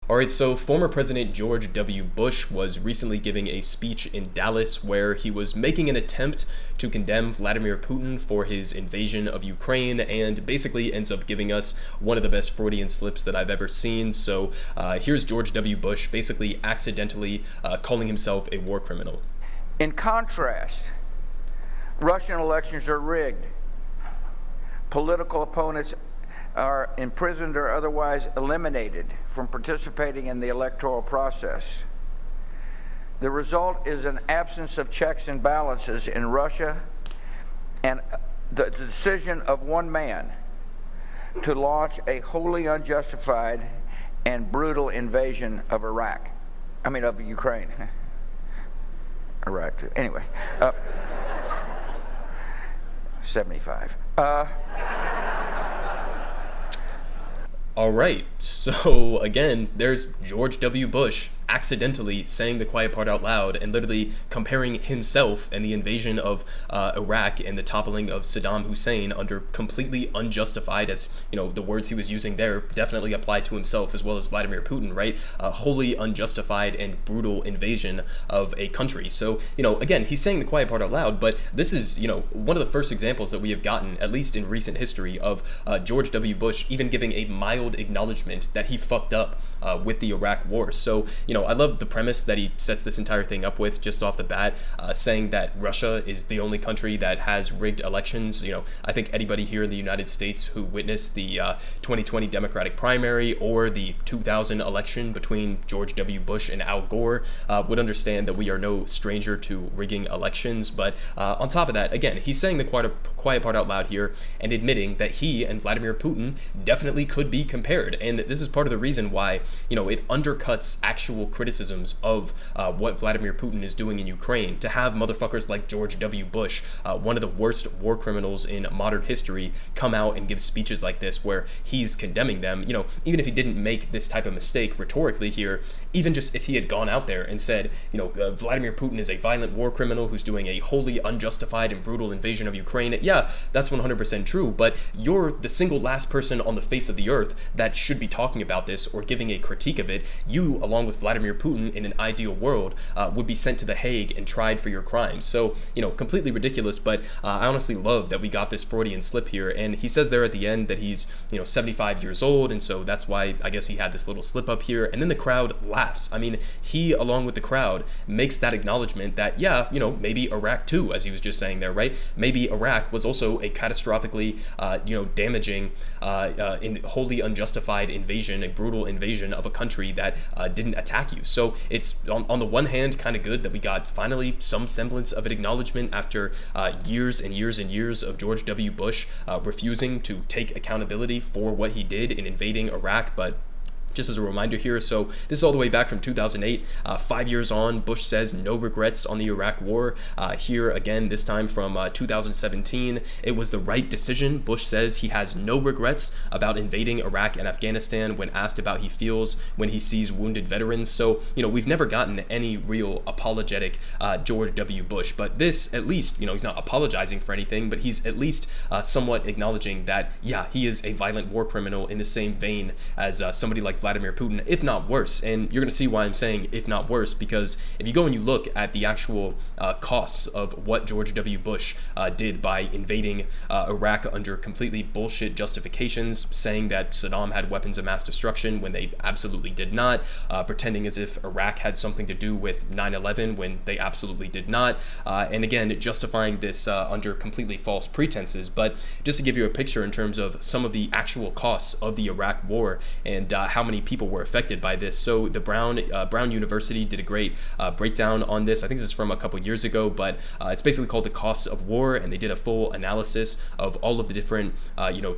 All right, so former President George W. Bush was recently giving a speech in Dallas where he was making an attempt to condemn Vladimir Putin for his invasion of Ukraine and basically ends up giving us one of the best Freudian slips that I've ever seen. So here's George W. Bush basically accidentally calling himself a war criminal. In contrast, Russian elections are rigged. Political opponents are imprisoned or otherwise eliminated from participating in the electoral process. The result is an absence of checks and balances in Russia and the decision of one man to launch a wholly unjustified and brutal invasion of of Ukraine. Iraq, too. Anyway, 75. All right, so again, there's George W. Bush accidentally saying the quiet part out loud and literally comparing himself and the invasion of Iraq and the toppling of Saddam Hussein under completely unjustified, as the words he was using there definitely apply to himself as well as Vladimir Putin, right? Wholly unjustified and brutal invasion of a country. So again, he's saying the quiet part out loud, but this is one of the first examples that we have gotten, at least in recent history, of George W. Bush even giving a mild acknowledgement that he fucked up with the Iraq war. So I love the premise that he sets this entire thing up with just off the bat, saying that Russia is the only country that has rigged elections. I think anybody here in the United States who witnessed the 2020 Democratic primary or the 2000 election between George W. Bush and Al Gore would understand that we are no stranger to rigging elections. But on top of that, again, he's saying the quiet part out loud here and admitting that he and Vladimir Putin definitely could be compared. And this is part of the reason why, it undercuts actual criticisms of what Vladimir Putin is doing in Ukraine. To have motherfuckers like George W. Bush, one of the worst war criminals in modern history, come out and give speeches like this where he's condemning them, even if he didn't make this type of mistake rhetorically here, even just if he had gone out there and said, Vladimir Putin is a violent war criminal who's doing a wholly unjustified and brutal invasion of Ukraine, yeah, that's 100% true, but you're the single last person on the face of the earth that should be talking about this or giving a critique of it. You, along with Vladimir Putin, in an ideal world, would be sent to The Hague and tried for your crimes. So, completely ridiculous, but I honestly love that we got this Freudian slip here, and he says there at the end that he's, 75 years old, and so that's why I guess he had this little slip up here, and then the crowd laughs. I mean, he, along with the crowd, makes that acknowledgement that, yeah, maybe Iraq too, as he was just saying there, right? Maybe Iraq was also a catastrophically, damaging, wholly unjustified invasion, a brutal invasion of a country that didn't attack you. So it's on the one hand kind of good that we got finally some semblance of an acknowledgement after years and years and years of George W. Bush refusing to take accountability for what he did in invading Iraq. But just as a reminder here, so this is all the way back from 2008, 5 years on, Bush says no regrets on the Iraq war. Here again, this time from 2017, it was the right decision. Bush says he has no regrets about invading Iraq and Afghanistan when asked about how he feels when he sees wounded veterans. So, we've never gotten any real apologetic George W. Bush, but this, at least, he's not apologizing for anything, but he's at least somewhat acknowledging that, yeah, he is a violent war criminal in the same vein as somebody like Vladimir Putin, if not worse. And you're going to see why I'm saying if not worse, because if you go and you look at the actual costs of what George W. Bush did by invading Iraq under completely bullshit justifications, saying that Saddam had weapons of mass destruction when they absolutely did not, pretending as if Iraq had something to do with 9/11 when they absolutely did not, and again, justifying this under completely false pretenses. But just to give you a picture in terms of some of the actual costs of the Iraq war and how many people were affected by this. So the Brown University did a great breakdown on this. I think this is from a couple years ago, but it's basically called The Costs of War, and they did a full analysis of all of the different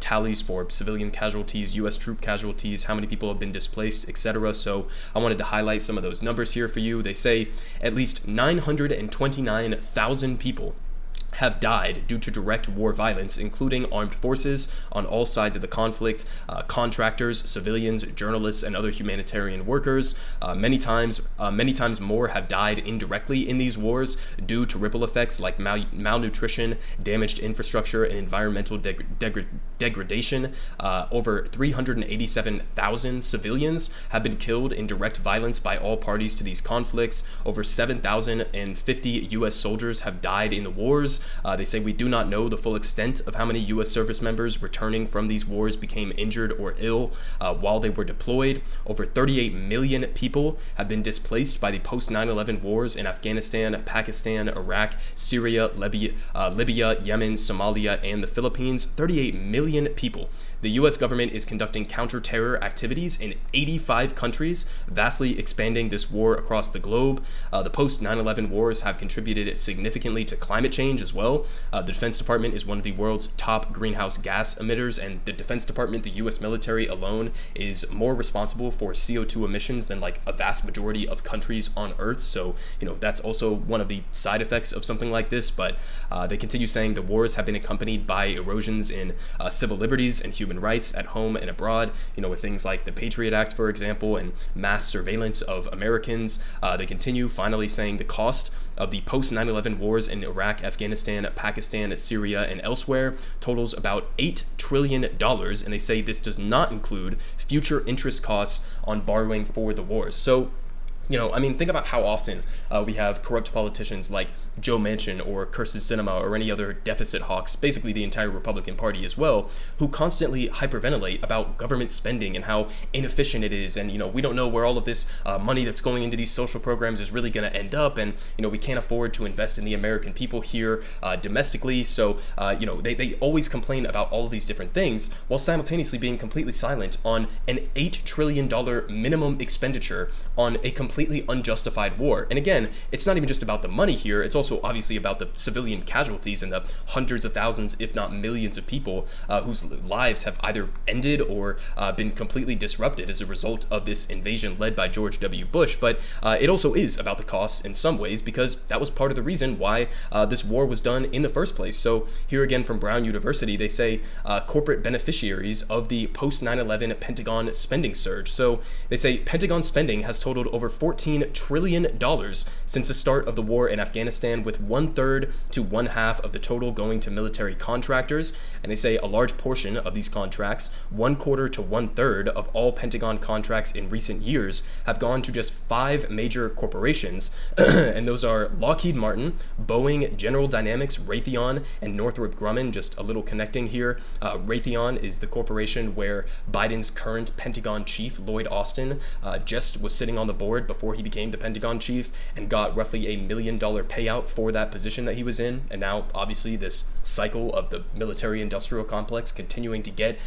tallies for civilian casualties, U.S. troop casualties, how many people have been displaced, etc. So I wanted to highlight some of those numbers here for you. They say at least 929,000 people have died due to direct war violence, including armed forces on all sides of the conflict, contractors, civilians, journalists, and other humanitarian workers. Many times more have died indirectly in these wars due to ripple effects like malnutrition, damaged infrastructure, and environmental degradation. Over 387,000 civilians have been killed in direct violence by all parties to these conflicts. Over 7,050 U.S. soldiers have died in the wars. They say we do not know the full extent of how many U.S. service members returning from these wars became injured or ill while they were deployed. Over 38 million people have been displaced by the post-9/11 wars in Afghanistan, Pakistan, Iraq, Syria, Libya, Yemen, Somalia, and the Philippines. 38 million people. The U.S. government is conducting counter-terror activities in 85 countries, vastly expanding this war across the globe. The post-9/11 wars have contributed significantly to climate change as well. The Defense Department is one of the world's top greenhouse gas emitters, and the Defense Department, the U.S. military alone, is more responsible for CO2 emissions than like a vast majority of countries on Earth. So, that's also one of the side effects of something like this. But they continue saying the wars have been accompanied by erosions in civil liberties and human rights at home and abroad, with things like the Patriot Act, for example, and mass surveillance of Americans. They continue finally saying the cost of the post-9/11 wars in Iraq, Afghanistan, Pakistan, Syria, and elsewhere totals about $8 trillion, and they say this does not include future interest costs on borrowing for the wars. So, think about how often we have corrupt politicians like Joe Manchin or Kyrsten Sinema or any other deficit hawks, basically the entire Republican Party as well, who constantly hyperventilate about government spending and how inefficient it is. And, we don't know where all of this money that's going into these social programs is really going to end up. And, we can't afford to invest in the American people here domestically. So, they always complain about all of these different things while simultaneously being completely silent on an $8 trillion minimum expenditure on a completely unjustified war. And again, it's not even just about the money here. It's also obviously about the civilian casualties and the hundreds of thousands, if not millions of people whose lives have either ended or been completely disrupted as a result of this invasion led by George W. Bush. But it also is about the costs in some ways, because that was part of the reason why this war was done in the first place. So here again from Brown University, they say corporate beneficiaries of the post-9/11 Pentagon spending surge. So they say Pentagon spending has totaled over $14 trillion since the start of the war in Afghanistan, with 1/3 to 1/2 of the total going to military contractors. And they say a large portion of these contracts, 1/4 to 1/3 of all Pentagon contracts in recent years, have gone to just 5 major corporations. And those are Lockheed Martin, Boeing, General Dynamics, Raytheon, and Northrop Grumman. Just a little connecting here. Raytheon is the corporation where Biden's current Pentagon chief, Lloyd Austin, just was sitting on the board before he became the Pentagon chief and got roughly $1 million payout for that position that he was in. And now obviously this cycle of the military industrial complex continuing to get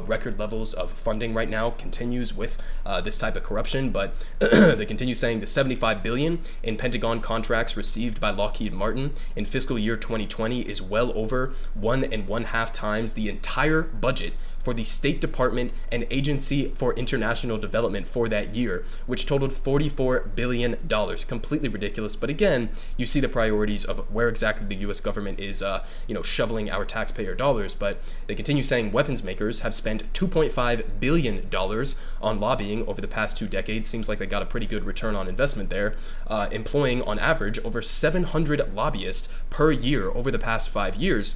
record levels of funding right now continues with this type of corruption. But they continue saying the $75 billion in Pentagon contracts received by Lockheed Martin in fiscal year 2020 is well over 1.5 times the entire budget for the State Department and Agency for International Development for that year, which totaled $44 billion. Completely ridiculous. But again, you see the priorities of where exactly the U.S. government is, shoveling our taxpayer dollars. But they continue saying weapons makers have spent $2.5 billion on lobbying over the past 2 decades. Seems like they got a pretty good return on investment there, employing on average over 700 lobbyists per year over the past 5 years.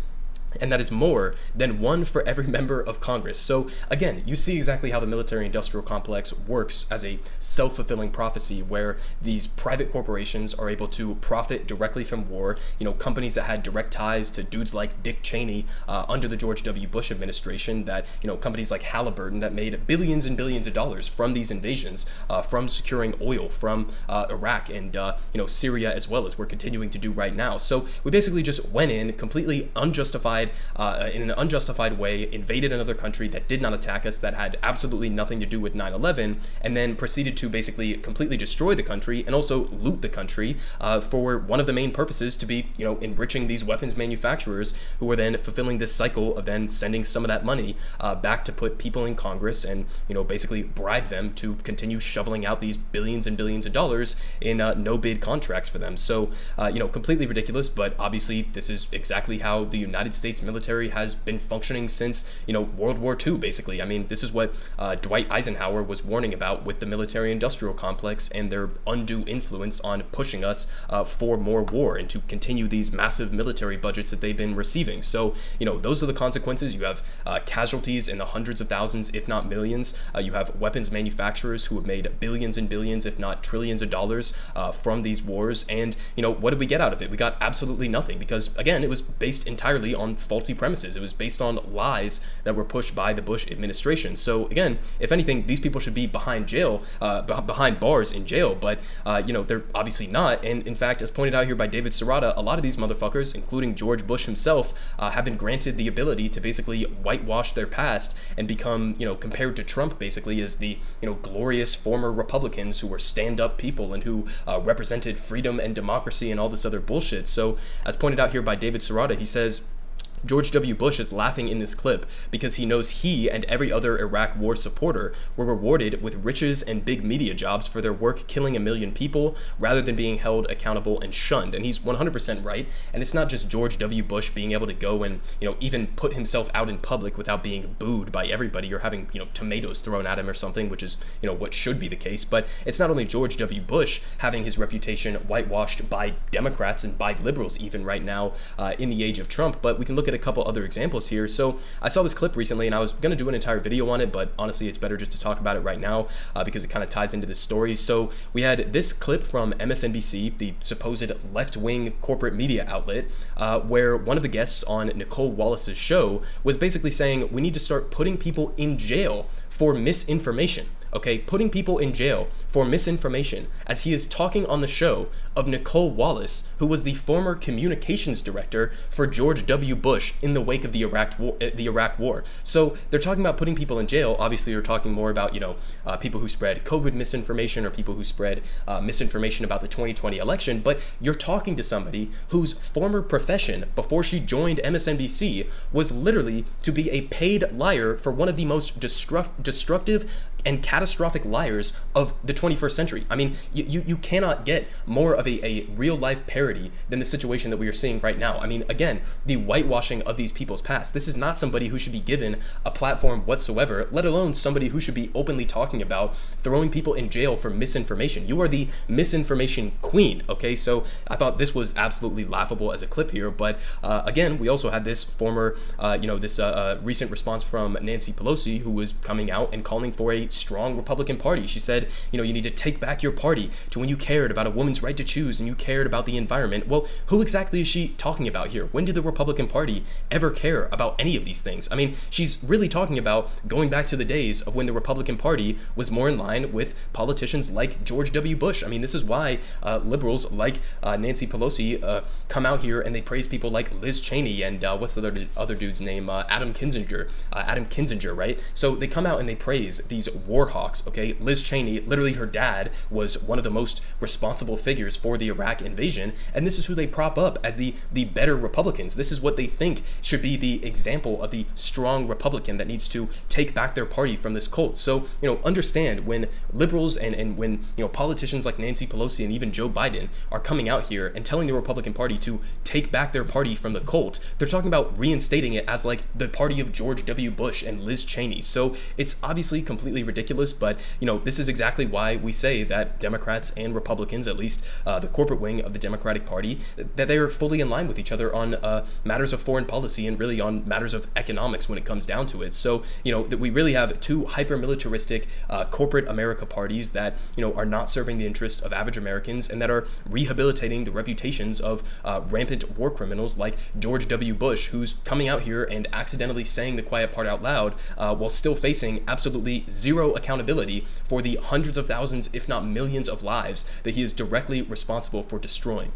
And that is more than 1 for every member of Congress. So again, you see exactly how the military-industrial complex works as a self-fulfilling prophecy, where these private corporations are able to profit directly from war. Companies that had direct ties to dudes like Dick Cheney under the George W. Bush administration, that, companies like Halliburton that made billions and billions of dollars from these invasions, from securing oil from Iraq and, Syria, as well as we're continuing to do right now. So we basically just went in completely unjustified in an unjustified way, invaded another country that did not attack us, that had absolutely nothing to do with 9/11, and then proceeded to basically completely destroy the country and also loot the country for one of the main purposes to be, enriching these weapons manufacturers, who were then fulfilling this cycle of then sending some of that money back to put people in Congress and, basically bribe them to continue shoveling out these billions and billions of dollars in no-bid contracts for them. So, completely ridiculous, but obviously this is exactly how the United States military has been functioning since, World War II, basically. I mean, this is what Dwight Eisenhower was warning about with the military-industrial complex and their undue influence on pushing us for more war and to continue these massive military budgets that they've been receiving. So, those are the consequences. You have casualties in the hundreds of thousands, if not millions. You have weapons manufacturers who have made billions and billions, if not trillions of dollars from these wars. And, what did we get out of it? We got absolutely nothing because, again, it was based entirely on faulty premises. It was based on lies that were pushed by the Bush administration. So, again, if anything, these people should be behind bars in jail, but, they're obviously not. And, in fact, as pointed out here by David Serrata, a lot of these motherfuckers, including George Bush himself, have been granted the ability to basically whitewash their past and become, compared to Trump, basically, as the, glorious former Republicans who were stand-up people and who represented freedom and democracy and all this other bullshit. So, as pointed out here by David Serrata, he says, George W. Bush is laughing in this clip because he knows he and every other Iraq war supporter were rewarded with riches and big media jobs for their work killing 1 million people rather than being held accountable and shunned. And he's 100% right. And it's not just George W. Bush being able to go and, even put himself out in public without being booed by everybody or having, tomatoes thrown at him or something, which is, what should be the case. But it's not only George W. Bush having his reputation whitewashed by Democrats and by liberals even right now in the age of Trump, but we can look at a couple other examples here. So I saw this clip recently and I was going to do an entire video on it, but honestly it's better just to talk about it right now because it kind of ties into this story. So we had this clip from MSNBC, the supposed left-wing corporate media outlet, where one of the guests on Nicole Wallace's show was basically saying we need to start putting people in jail for misinformation. Okay, putting people in jail for misinformation, as he is talking on the show of Nicole Wallace, who was the former communications director for George W. Bush in the wake of the Iraq War. So they're talking about putting people in jail. Obviously, you're talking more about, people who spread COVID misinformation or people who spread misinformation about the 2020 election. But you're talking to somebody whose former profession before she joined MSNBC was literally to be a paid liar for one of the most destructive and catastrophic liars of the 21st century. I mean, you cannot get more of a real life parody than the situation that we are seeing right now. I mean, again, the whitewashing of these people's past. This is not somebody who should be given a platform whatsoever, let alone somebody who should be openly talking about throwing people in jail for misinformation. You are the misinformation queen, okay? So I thought this was absolutely laughable as a clip here, but again, we also had this former, recent response from Nancy Pelosi, who was coming out and calling for a strong Republican Party. She said, you need to take back your party to when you cared about a woman's right to choose and you cared about the environment. Well, who exactly is she talking about here? When did the Republican Party ever care about any of these things? I mean, she's really talking about going back to the days of when the Republican Party was more in line with politicians like George W. Bush. I mean, this is why liberals like Nancy Pelosi come out here and they praise people like Liz Cheney and what's the other dude's name? Adam Kinzinger, right? So they come out and they praise these war hawks, okay? Liz Cheney, literally her dad was one of the most responsible figures for the Iraq invasion, and this is who they prop up as the better Republicans. This is what they think should be the example of the strong Republican that needs to take back their party from this cult. So, understand when liberals and when, politicians like Nancy Pelosi and even Joe Biden are coming out here and telling the Republican Party to take back their party from the cult, they're talking about reinstating it as like the party of George W. Bush and Liz Cheney. So it's obviously completely ridiculous, but this is exactly why we say that Democrats and Republicans, at least the corporate wing of the Democratic Party, that they are fully in line with each other on matters of foreign policy and really on matters of economics when it comes down to it. So that we really have two hyper-militaristic corporate America parties that are not serving the interest of average Americans and that are rehabilitating the reputations of rampant war criminals like George W. Bush, who's coming out here and accidentally saying the quiet part out loud while still facing absolutely zero accountability for the hundreds of thousands, if not millions of lives that he is directly responsible for destroying.